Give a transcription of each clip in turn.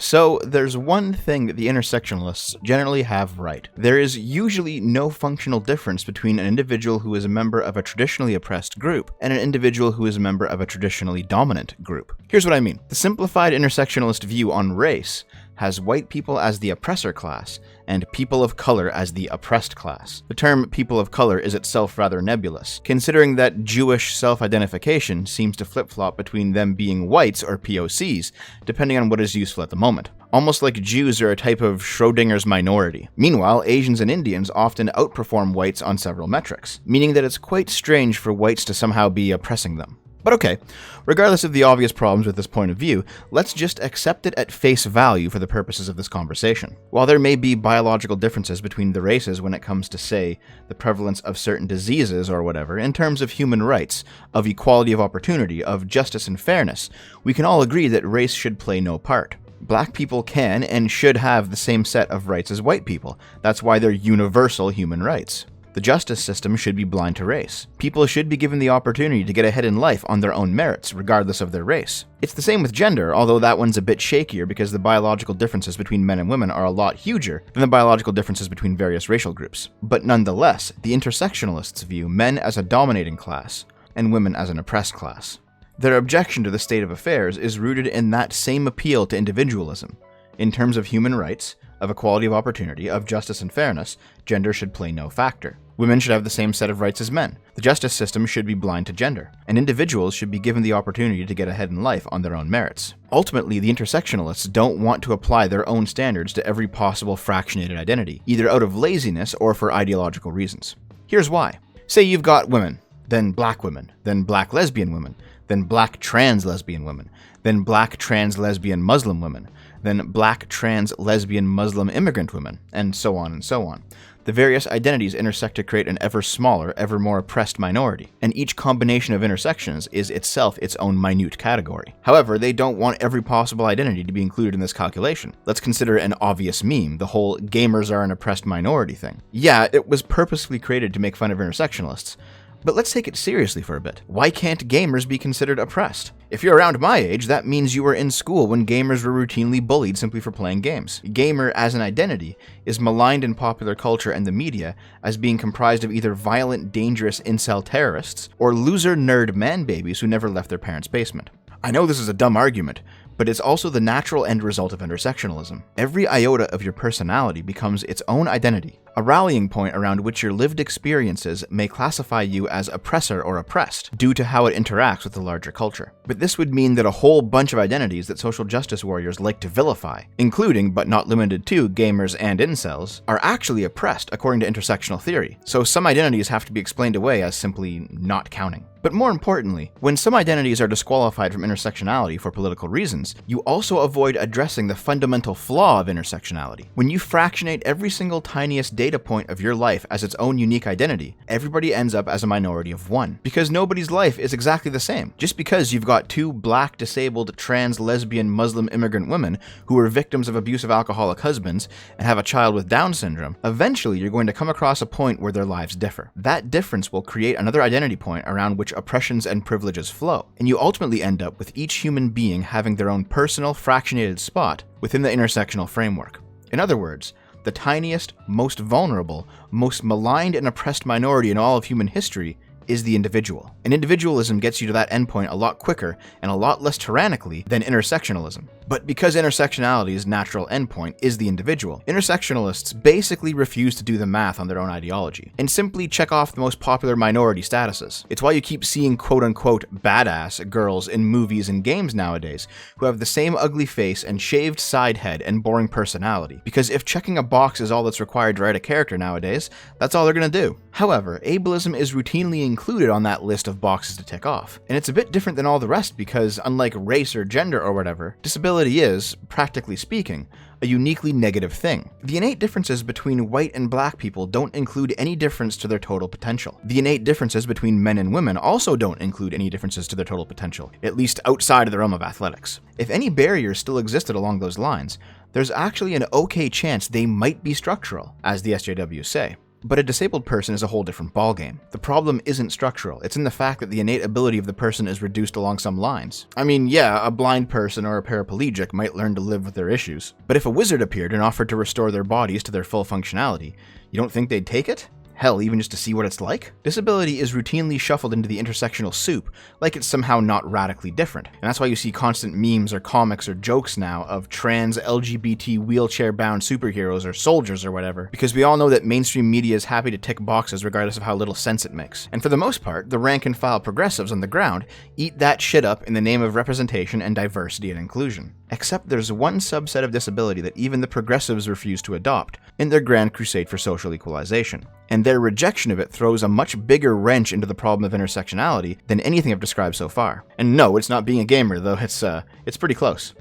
So, there's one thing that the intersectionalists generally have right. There is usually no functional difference between an individual who is a member of a traditionally oppressed group and an individual who is a member of a traditionally dominant group. Here's what I mean. The simplified intersectionalist view on race has white people as the oppressor class and people of color as the oppressed class. The term people of color is itself rather nebulous, considering that Jewish self-identification seems to flip-flop between them being whites or POCs, depending on what is useful at the moment. Almost like Jews are a type of Schrodinger's minority. Meanwhile, Asians and Indians often outperform whites on several metrics, meaning that it's quite strange for whites to somehow be oppressing them. But okay, regardless of the obvious problems with this point of view, let's just accept it at face value for the purposes of this conversation. While there may be biological differences between the races when it comes to, say, the prevalence of certain diseases or whatever, in terms of human rights, of equality of opportunity, of justice and fairness, we can all agree that race should play no part. Black people can and should have the same set of rights as white people. That's why they're universal human rights. The justice system should be blind to race. People should be given the opportunity to get ahead in life on their own merits, regardless of their race. It's the same with gender, although that one's a bit shakier because the biological differences between men and women are a lot huger than the biological differences between various racial groups. But nonetheless, the intersectionalists view men as a dominating class and women as an oppressed class. Their objection to the state of affairs is rooted in that same appeal to individualism. In terms of human rights, of equality of opportunity, of justice and fairness, gender should play no factor. Women should have the same set of rights as men. The justice system should be blind to gender, and individuals should be given the opportunity to get ahead in life on their own merits. Ultimately, the intersectionalists don't want to apply their own standards to every possible fractionated identity, either out of laziness or for ideological reasons. Here's why. Say you've got women, then black lesbian women, then black trans lesbian women, then black trans lesbian Muslim women, then black trans lesbian Muslim immigrant women, and so on and so on. The various identities intersect to create an ever smaller, ever more oppressed minority, and each combination of intersections is itself its own minute category. However, they don't want every possible identity to be included in this calculation. Let's consider an obvious meme, the whole gamers are an oppressed minority thing. Yeah, it was purposefully created to make fun of intersectionalists, but let's take it seriously for a bit. Why can't gamers be considered oppressed? If you're around my age, that means you were in school when gamers were routinely bullied simply for playing games. Gamer as an identity is maligned in popular culture and the media as being comprised of either violent, dangerous incel terrorists or loser nerd man-babies who never left their parents' basement. I know this is a dumb argument, but it's also the natural end result of intersectionalism. Every iota of your personality becomes its own identity, a rallying point around which your lived experiences may classify you as oppressor or oppressed, due to how it interacts with the larger culture. But this would mean that a whole bunch of identities that social justice warriors like to vilify, including but not limited to gamers and incels, are actually oppressed according to intersectional theory, so some identities have to be explained away as simply not counting. But more importantly, when some identities are disqualified from intersectionality for political reasons, you also avoid addressing the fundamental flaw of intersectionality. When you fractionate every single tiniest data point of your life as its own unique identity, everybody ends up as a minority of one. Because nobody's life is exactly the same. Just because you've got two black, disabled, trans, lesbian, Muslim immigrant women who are victims of abusive alcoholic husbands and have a child with Down syndrome, eventually you're going to come across a point where their lives differ. That difference will create another identity point around which oppressions and privileges flow, and you ultimately end up with each human being having their own personal fractionated spot within the intersectional framework. In other words, the tiniest, most vulnerable, most maligned and oppressed minority in all of human history is the individual. And individualism gets you to that endpoint a lot quicker and a lot less tyrannically than intersectionalism. But because intersectionality's natural endpoint is the individual, intersectionalists basically refuse to do the math on their own ideology, and simply check off the most popular minority statuses. It's why you keep seeing quote-unquote badass girls in movies and games nowadays, who have the same ugly face and shaved side head and boring personality, because if checking a box is all that's required to write a character nowadays, that's all they're gonna do. However, ableism is routinely included on that list of boxes to tick off, and it's a bit different than all the rest because, unlike race or gender or whatever, disability is, practically speaking, a uniquely negative thing. The innate differences between white and black people don't include any difference to their total potential. The innate differences between men and women also don't include any differences to their total potential, at least outside of the realm of athletics. If any barriers still existed along those lines, there's actually an okay chance they might be structural, as the SJWs say. But a disabled person is a whole different ballgame. The problem isn't structural, it's in the fact that the innate ability of the person is reduced along some lines. I mean, yeah, a blind person or a paraplegic might learn to live with their issues, but if a wizard appeared and offered to restore their bodies to their full functionality, you don't think they'd take it? Hell, even just to see what it's like? Disability is routinely shuffled into the intersectional soup, like it's somehow not radically different. And that's why you see constant memes or comics or jokes now of trans, LGBT, wheelchair-bound superheroes or soldiers or whatever, because we all know that mainstream media is happy to tick boxes regardless of how little sense it makes. And for the most part, the rank-and-file progressives on the ground eat that shit up in the name of representation and diversity and inclusion. Except there's one subset of disability that even the progressives refuse to adopt in their grand crusade for social equalization. And their rejection of it throws a much bigger wrench into the problem of intersectionality than anything I've described so far. And no, it's not being a gamer, though it's pretty close.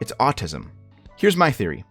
It's autism. Here's my theory.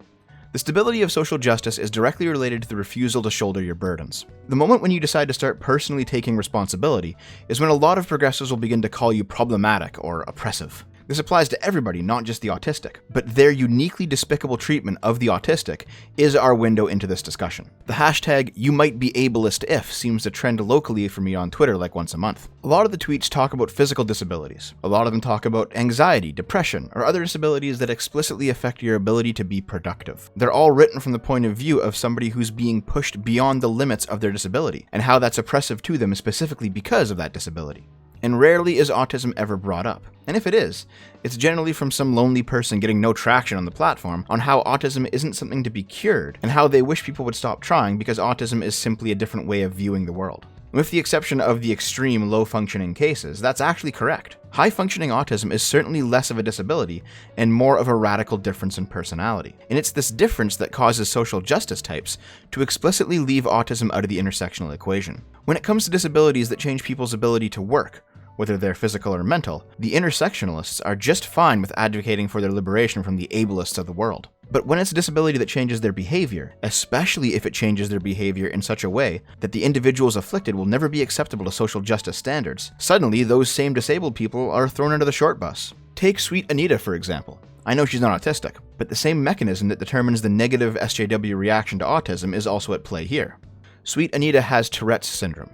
The stability of social justice is directly related to the refusal to shoulder your burdens. The moment when you decide to start personally taking responsibility is when a lot of progressives will begin to call you problematic or oppressive. This applies to everybody, not just the autistic, but their uniquely despicable treatment of the autistic is our window into this discussion. The hashtag #YouMightBeAbleistIf seems to trend locally for me on Twitter like once a month. A lot of the tweets talk about physical disabilities. A lot of them talk about anxiety, depression, or other disabilities that explicitly affect your ability to be productive. They're all written from the point of view of somebody who's being pushed beyond the limits of their disability, and how that's oppressive to them specifically because of that disability. And rarely is autism ever brought up. And if it is, it's generally from some lonely person getting no traction on the platform on how autism isn't something to be cured, and how they wish people would stop trying because autism is simply a different way of viewing the world. With the exception of the extreme low-functioning cases, that's actually correct. High-functioning autism is certainly less of a disability and more of a radical difference in personality. And it's this difference that causes social justice types to explicitly leave autism out of the intersectional equation. When it comes to disabilities that change people's ability to work, whether they're physical or mental, the intersectionalists are just fine with advocating for their liberation from the ableists of the world. But when it's a disability that changes their behavior, especially if it changes their behavior in such a way that the individuals afflicted will never be acceptable to social justice standards, suddenly those same disabled people are thrown under the short bus. Take Sweet Anita, for example. I know she's not autistic, but the same mechanism that determines the negative SJW reaction to autism is also at play here. Sweet Anita has Tourette's syndrome.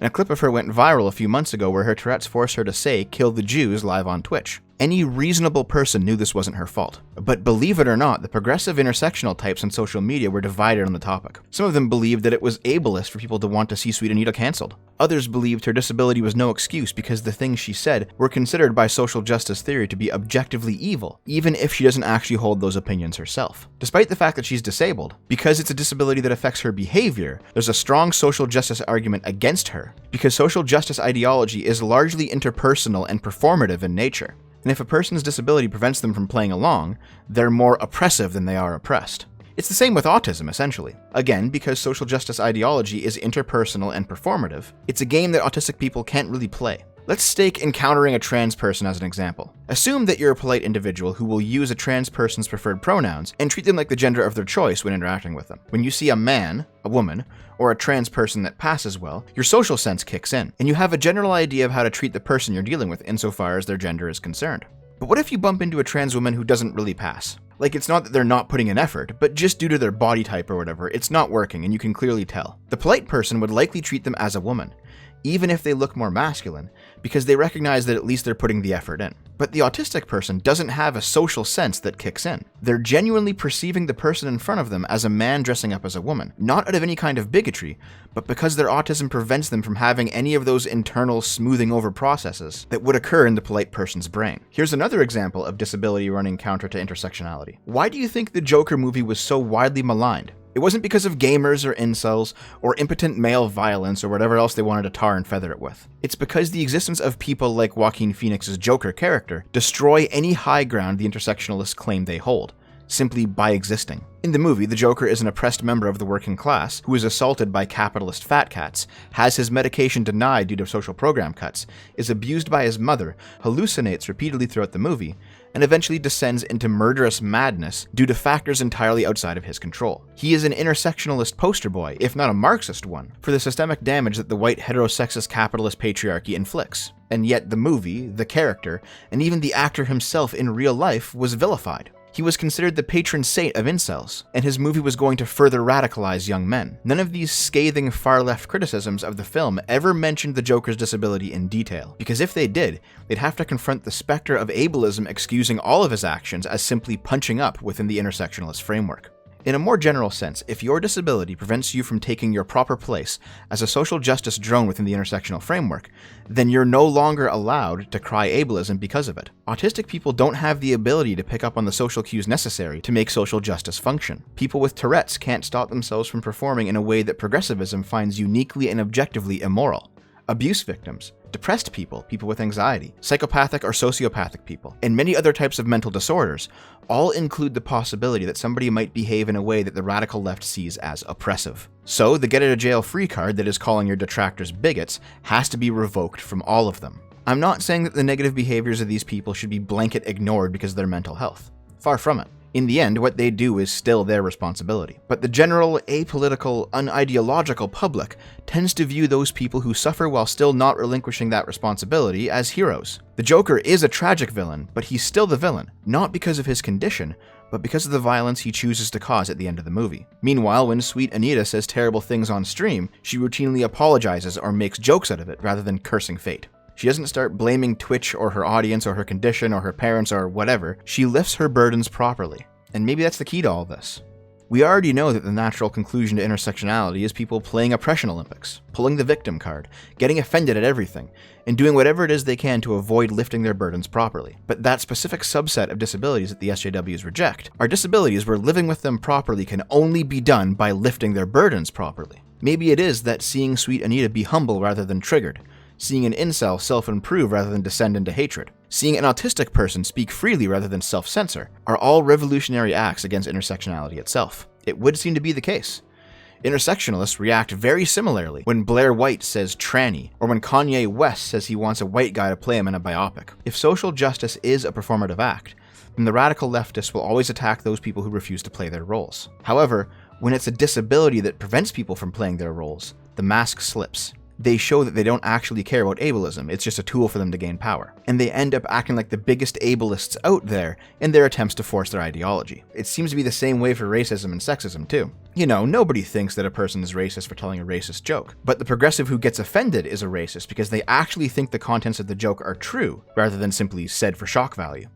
And a clip of her went viral a few months ago where her Tourette's forced her to say, "Kill the Jews," live on Twitch. Any reasonable person knew this wasn't her fault. But believe it or not, the progressive intersectional types on social media were divided on the topic. Some of them believed that it was ableist for people to want to see Sweet Anita cancelled. Others believed her disability was no excuse because the things she said were considered by social justice theory to be objectively evil, even if she doesn't actually hold those opinions herself. Despite the fact that she's disabled, because it's a disability that affects her behavior, there's a strong social justice argument against her, because social justice ideology is largely interpersonal and performative in nature. And if a person's disability prevents them from playing along, they're more oppressive than they are oppressed. It's the same with autism, essentially. Again, because social justice ideology is interpersonal and performative, it's a game that autistic people can't really play. Let's take encountering a trans person as an example. Assume that you're a polite individual who will use a trans person's preferred pronouns and treat them like the gender of their choice when interacting with them. When you see a man, a woman, or a trans person that passes well, your social sense kicks in, and you have a general idea of how to treat the person you're dealing with insofar as their gender is concerned. But what if you bump into a trans woman who doesn't really pass? Like, it's not that they're not putting in effort, but just due to their body type or whatever, it's not working and you can clearly tell. The polite person would likely treat them as a woman, even if they look more masculine, because they recognize that at least they're putting the effort in. But the autistic person doesn't have a social sense that kicks in. They're genuinely perceiving the person in front of them as a man dressing up as a woman, not out of any kind of bigotry, but because their autism prevents them from having any of those internal smoothing over processes that would occur in the polite person's brain. Here's another example of disability running counter to intersectionality. Why do you think the Joker movie was so widely maligned? It wasn't because of gamers or incels or impotent male violence or whatever else they wanted to tar and feather it with. It's because the existence of people like Joaquin Phoenix's Joker character destroy any high ground the intersectionalists claim they hold, simply by existing. In the movie, the Joker is an oppressed member of the working class who is assaulted by capitalist fat cats, has his medication denied due to social program cuts, is abused by his mother, hallucinates repeatedly throughout the movie, and eventually descends into murderous madness due to factors entirely outside of his control. He is an intersectionalist poster boy, if not a Marxist one, for the systemic damage that the white heterosexist capitalist patriarchy inflicts. And yet the movie, the character, and even the actor himself in real life was vilified. He was considered the patron saint of incels, and his movie was going to further radicalize young men. None of these scathing far-left criticisms of the film ever mentioned the Joker's disability in detail, because if they did, they'd have to confront the specter of ableism excusing all of his actions as simply punching up within the intersectionalist framework. In a more general sense, if your disability prevents you from taking your proper place as a social justice drone within the intersectional framework, then you're no longer allowed to cry ableism because of it. Autistic people don't have the ability to pick up on the social cues necessary to make social justice function. People with Tourette's can't stop themselves from performing in a way that progressivism finds uniquely and objectively immoral. Abuse victims, depressed people, people with anxiety, psychopathic or sociopathic people, and many other types of mental disorders all include the possibility that somebody might behave in a way that the radical left sees as oppressive. So the get-out-of-jail-free card that is calling your detractors bigots has to be revoked from all of them. I'm not saying that the negative behaviors of these people should be blanket ignored because of their mental health. Far from it. In the end, what they do is still their responsibility. But the general, apolitical, unideological public tends to view those people who suffer while still not relinquishing that responsibility as heroes. The Joker is a tragic villain, but he's still the villain, not because of his condition, but because of the violence he chooses to cause at the end of the movie. Meanwhile, when Sweet Anita says terrible things on stream, she routinely apologizes or makes jokes out of it rather than cursing fate. She doesn't start blaming Twitch or her audience or her condition or her parents or whatever. She lifts her burdens properly. And maybe that's the key to all this. We already know that the natural conclusion to intersectionality is people playing Oppression Olympics, pulling the victim card, getting offended at everything, and doing whatever it is they can to avoid lifting their burdens properly. But that specific subset of disabilities that the SJWs reject are disabilities where living with them properly can only be done by lifting their burdens properly. Maybe it is that seeing Sweet Anita be humble rather than triggered, seeing an incel self-improve rather than descend into hatred, seeing an autistic person speak freely rather than self-censor, are all revolutionary acts against intersectionality itself. It would seem to be the case. Intersectionalists react very similarly when Blair White says tranny, or when Kanye West says he wants a white guy to play him in a biopic. If social justice is a performative act, then the radical leftists will always attack those people who refuse to play their roles. However, when it's a disability that prevents people from playing their roles, the mask slips. They show that they don't actually care about ableism, it's just a tool for them to gain power. And they end up acting like the biggest ableists out there in their attempts to force their ideology. It seems to be the same way for racism and sexism too. You know, nobody thinks that a person is racist for telling a racist joke, but the progressive who gets offended is a racist because they actually think the contents of the joke are true, rather than simply said for shock value.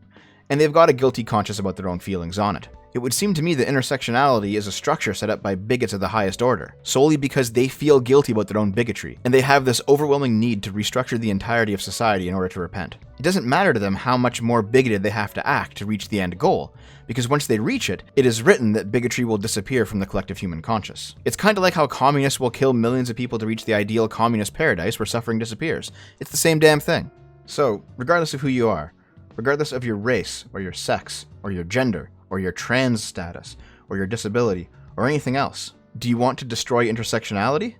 And they've got a guilty conscience about their own feelings on it. It would seem to me that intersectionality is a structure set up by bigots of the highest order, solely because they feel guilty about their own bigotry, and they have this overwhelming need to restructure the entirety of society in order to repent. It doesn't matter to them how much more bigoted they have to act to reach the end goal, because once they reach it, it is written that bigotry will disappear from the collective human conscious. It's kind of like how communists will kill millions of people to reach the ideal communist paradise where suffering disappears. It's the same damn thing. So, regardless of who you are, regardless of your race, or your sex, or your gender, or your trans status, or your disability, or anything else, do you want to destroy intersectionality?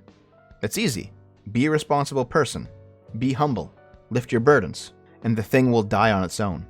It's easy. Be a responsible person. Be humble. Lift your burdens. And the thing will die on its own.